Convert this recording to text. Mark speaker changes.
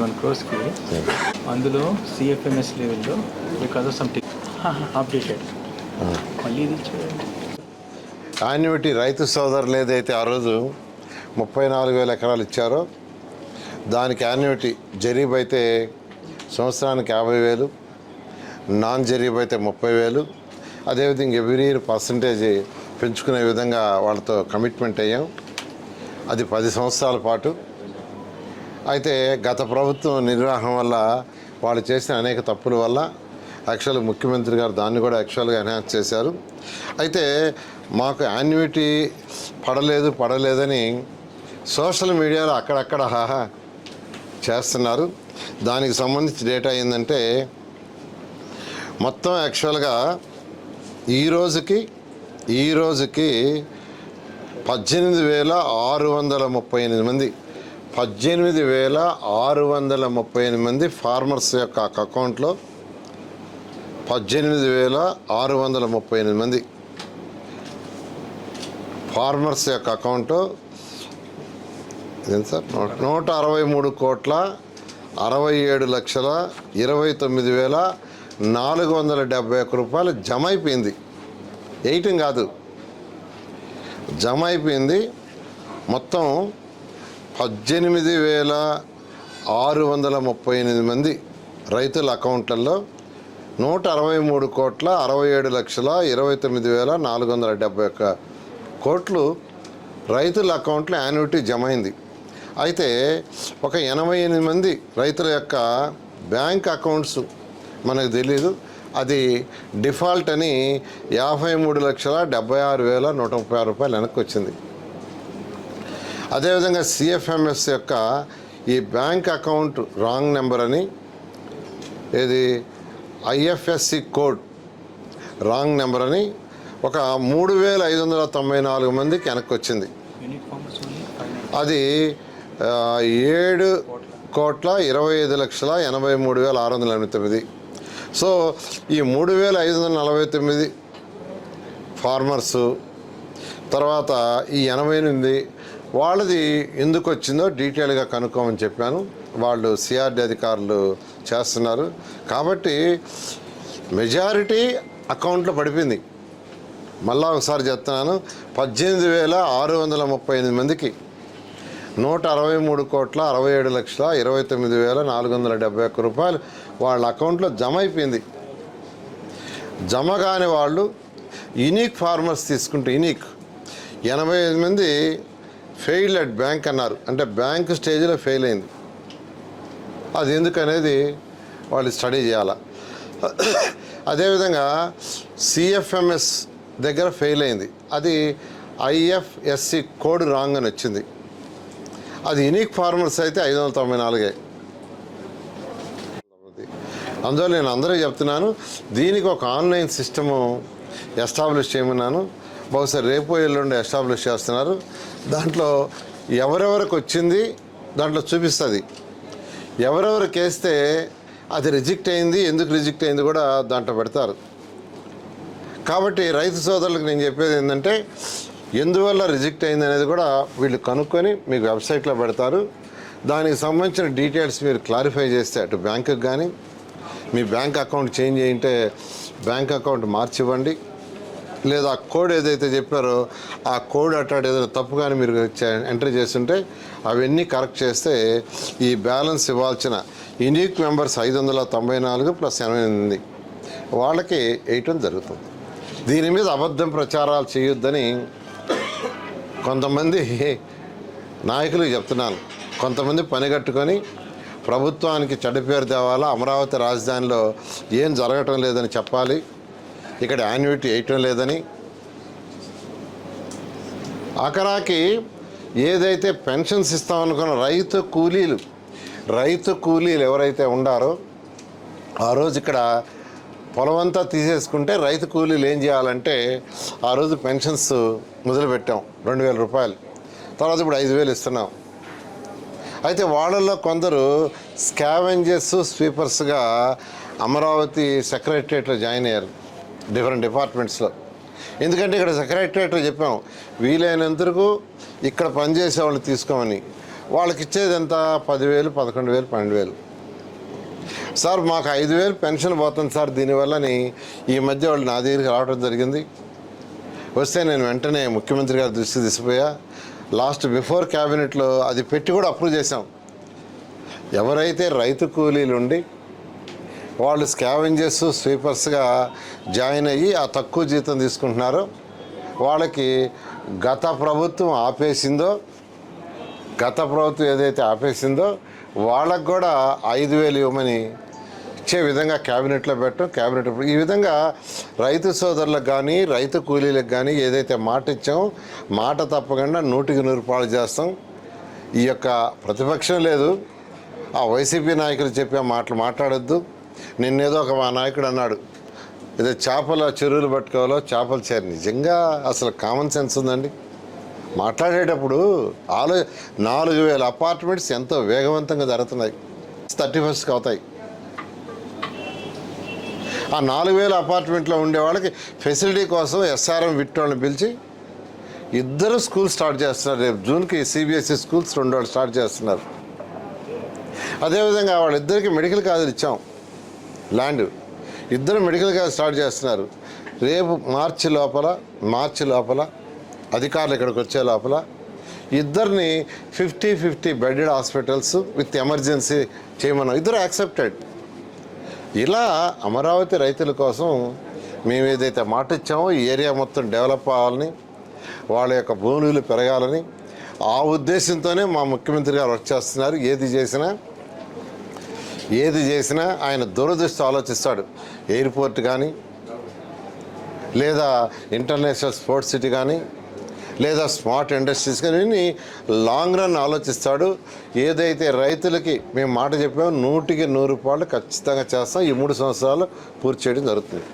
Speaker 1: 1 crores-కి అందులో సిఎఫ్ఎంఎస్ లెవెల్లో because of some updated మళ్ళీ ఇది చూడండి.
Speaker 2: యాన్యుటీ రైతు సోదరులు ఏదైతే ఆ రోజు 34,000 ఎకరాలు ఇచ్చారో దానికి యాన్యుటీ జరీబ్ అయితే సంవత్సరానికి 50,000, నాన్ జరీబ్ అయితే 30,000. అదేవిధంగా ఎవ్రీ ఇయర్ పర్సంటేజ్ పెంచుకునే విధంగా వాళ్ళతో కమిట్మెంట్ అయ్యాం. అది 10 సంవత్సరాల పాటు. అయితే గత ప్రభుత్వం నిర్వాహం వల్ల వాళ్ళు చేసిన అనేక తప్పుల వల్ల యాక్చువల్గా ముఖ్యమంత్రి గారు దాన్ని కూడా యాక్చువల్గా ఎన్హాన్స్ చేశారు. అయితే మాకు యాన్యుటీ పడలేదని సోషల్ మీడియాలో అక్కడక్కడ చేస్తున్నారు. దానికి సంబంధించి డేటా ఏంటంటే మొత్తం యాక్చువల్గా ఈ రోజుకి 18,638 మంది 18,638 మంది ఫార్మర్స్ యొక్క అకౌంట్లో 18,638 మంది ఫార్మర్స్ యొక్క అకౌంట్ ఏం సార్ 167,29,471 రూపాయలు జమ అయిపోయింది. వేయటం కాదు, జమ అయిపోయింది. మొత్తం 18,638 మంది రైతుల అకౌంట్లలో 163,67,29,471 కోట్లు రైతుల అకౌంట్లో యాన్యుటీ జమ అయింది. అయితే ఒక 88 మంది రైతుల యొక్క బ్యాంక్ అకౌంట్స్ మనకు తెలీదు. అది డిఫాల్ట్ అని 53,76,136 రూపాయలు వెనక్కి వచ్చింది. అదేవిధంగా సిఎఫ్ఎంఎస్ యొక్క ఈ బ్యాంక్ అకౌంట్ రాంగ్ నెంబర్ అని ఇది ఐఎఫ్ఎస్సి కోడ్ రాంగ్ నెంబర్ అని ఒక 3,594 మందికి వెనక్కి వచ్చింది. అది 7,25,83,689. సో ఈ 3,549 ఫార్మర్సు తర్వాత ఈ 88 వాళ్ళది ఎందుకు వచ్చిందో డీటెయిల్గా కనుక్కోమని చెప్పాను. వాళ్ళు సిఆర్డి అధికారులు చేస్తున్నారు. కాబట్టి మెజారిటీ అకౌంట్లో పడిపోయింది. మళ్ళా ఒకసారి చెప్తున్నాను, 18,638 మందికి 163,67,29,471 రూపాయలు వాళ్ళ అకౌంట్లో జమ అయిపోయింది. జమ కాని వాళ్ళు యూనిక్ ఫార్మర్స్ తీసుకుంటే యూనిక్ 85 మంది ఫెయిల్డ్ అట్ బ్యాంక్ అన్నారు. అంటే బ్యాంక్ స్టేజ్లో ఫెయిల్ అయింది. అది ఎందుకనేది వాళ్ళు స్టడీ చేయాలి. అదేవిధంగా సిఎఫ్ఎంఎస్ దగ్గర ఫెయిల్ అయింది. అది ఐఎఫ్ఎస్సి కోడ్ రాంగ్ అని వచ్చింది. అది యూనిక్ ఫార్మర్స్ అయితే 594. అందువల్ల నేను అందరూ చెప్తున్నాను, దీనికి ఒక ఆన్లైన్ సిస్టము ఎస్టాబ్లిష్ చేయమన్నాను. బహుశా రేపు ఎల్లుండి ఎస్టాబ్లిష్ చేస్తున్నారు. దాంట్లో ఎవరెవరికి వచ్చింది దాంట్లో చూపిస్తుంది. ఎవరెవరికి వేస్తే అది రిజెక్ట్ అయింది, ఎందుకు రిజెక్ట్ అయింది కూడా దాంట్లో పెడతారు. కాబట్టి రైతు సోదరులకు నేను చెప్పేది ఏంటంటే, ఎందువల్ల రిజెక్ట్ అయింది అనేది కూడా వీళ్ళు కనుక్కొని మీకు వెబ్సైట్లో పెడతారు. దానికి సంబంధించిన డీటెయిల్స్ మీరు క్లారిఫై చేస్తే అటు బ్యాంకుకి కానీ మీ బ్యాంక్ అకౌంట్ చేంజ్ అయ్యింటే బ్యాంక్ అకౌంట్ మార్చివ్వండి. లేదా ఆ కోడ్ ఏదైతే చెప్పారో ఆ కోడ్ అట్టాడు ఏదైనా తప్పు కానీ మీరు ఎంటర్ చేస్తుంటే అవన్నీ కరెక్ట్ చేస్తే ఈ బ్యాలెన్స్ ఇవ్వాల్సిన యూనిక్ మెంబర్స్ 594 + 88 వాళ్ళకి వేయటం జరుగుతుంది. దీని మీద అబద్ధం ప్రచారాలు చేయొద్దని కొంతమంది నాయకులకు చెప్తున్నాను. కొంతమంది పనిగట్టుకొని ప్రభుత్వానికి చెడ్డ పేరు తేవాలా, అమరావతి రాజధానిలో ఏం జరగటం లేదని చెప్పాలి, ఇక్కడ యాన్యుటీ వేయటం లేదని. ఆఖరాకి ఏదైతే పెన్షన్స్ ఇస్తామనుకున్న రైతు కూలీలు ఎవరైతే ఉండారో ఆ రోజు ఇక్కడ పొలమంతా తీసేసుకుంటే రైతు కూలీలు ఏం చేయాలంటే ఆ రోజు పెన్షన్స్ మొదలుపెట్టాం 2,000 రూపాయలు. తర్వాత ఇప్పుడు 5,000 ఇస్తున్నాం. అయితే వాళ్ళల్లో కొందరు స్కావెంజర్స్ స్వీపర్స్గా అమరావతి సెక్రటరియట్లో జాయిన్ అయ్యారు డిఫరెంట్ డిపార్ట్మెంట్స్లో. ఎందుకంటే ఇక్కడ సెక్రటరియట్లో చెప్పాం వీలైనంతకు ఇక్కడ పనిచేసే వాళ్ళని తీసుకోమని. వాళ్ళకి ఇచ్చేది ఎంత 10,000, 11,000, 12,000. సార్ మాకు 5,000 పెన్షన్ పోతుంది సార్ దీనివల్లని ఈ మధ్య వాళ్ళు నా దగ్గరికి రావడం జరిగింది. వస్తే నేను వెంటనే ముఖ్యమంత్రి గారి దృష్టికి తీసుకుపోయా. లాస్ట్ బిఫోర్ క్యాబినెట్లో అది పెట్టి కూడా అప్రూవ్ చేసాం. ఎవరైతే రైతు కూలీలు ఉండి వాళ్ళు స్కావెంజర్స్ స్వీపర్స్గా జాయిన్ అయ్యి ఆ తక్కువ జీతం తీసుకుంటున్నారో వాళ్ళకి గత ప్రభుత్వం ఏదైతే ఆపేసిందో వాళ్ళకు కూడా 5,000 ఇవ్వమని ఇచ్చే విధంగా క్యాబినెట్లో పెట్టాం. క్యాబినెట్ ఈ విధంగా రైతు సోదరులకు కానీ రైతు కూలీలకు కానీ ఏదైతే మాట ఇచ్చామో మాట తప్పకుండా 100% చేస్తాం. ఈ యొక్క ప్రతిపక్షం లేదు, ఆ వైసీపీ నాయకులు చెప్పే మాటలు మాట్లాడొద్దు. నిన్నేదో ఒక మా నాయకుడు అన్నాడు, ఏదో చేపల చెరువులు పట్టుకోవాలో చేపలు చేరి. నిజంగా అసలు కామన్ సెన్స్ ఉందండి. మాట్లాడేటప్పుడు 4,000 అపార్ట్మెంట్స్ ఎంతో వేగవంతంగా జరుగుతున్నాయి. 31st అవుతాయి. ఆ 4,000 అపార్ట్మెంట్లో ఉండే వాళ్ళకి ఫెసిలిటీ కోసం SRM విట్ వాళ్ళని పిలిచి 2 స్కూల్ స్టార్ట్ చేస్తున్నారు. రేపు జూన్కి CBSE స్కూల్స్ 2 వాళ్ళు స్టార్ట్ చేస్తున్నారు. అదేవిధంగా వాళ్ళిద్దరికి మెడికల్ కాలేజీలు ఇచ్చాం, ల్యాండ్. 2 మెడికల్ కాలేజ్ స్టార్ట్ చేస్తున్నారు. రేపు మార్చి లోపల అధికారులు ఇక్కడికి వచ్చే లోపల 2 50-50 బెడెడ్ హాస్పిటల్స్ విత్ ఎమర్జెన్సీ చేయమన్నాం. 2 యాక్సెప్టెడ్. ఇలా అమరావతి రైతుల కోసం మేము ఏదైతే మాట ఇచ్చామో ఈ ఏరియా మొత్తం డెవలప్ అవ్వాలని, వాళ్ళ యొక్క భూములు పెరగాలని ఆ ఉద్దేశంతోనే మా ముఖ్యమంత్రి గారు వర్క్ చేస్తున్నారు. ఏది చేసినా ఆయన దూరదృష్టి ఆలోచిస్తాడు. ఎయిర్పోర్ట్ కానీ, లేదా ఇంటర్నేషనల్ స్పోర్ట్స్ సిటీ కానీ, లేదా స్మార్ట్ ఇండస్ట్రీస్ కానీ లాంగ్ రన్ ఆలోచిస్తాడు. ఏదైతే రైతులకి మేము మాట చెప్పామో 100% ఖచ్చితంగా చేస్తాం. ఈ 3 సంవత్సరాలు పూర్తి చేయడం జరుగుతుంది.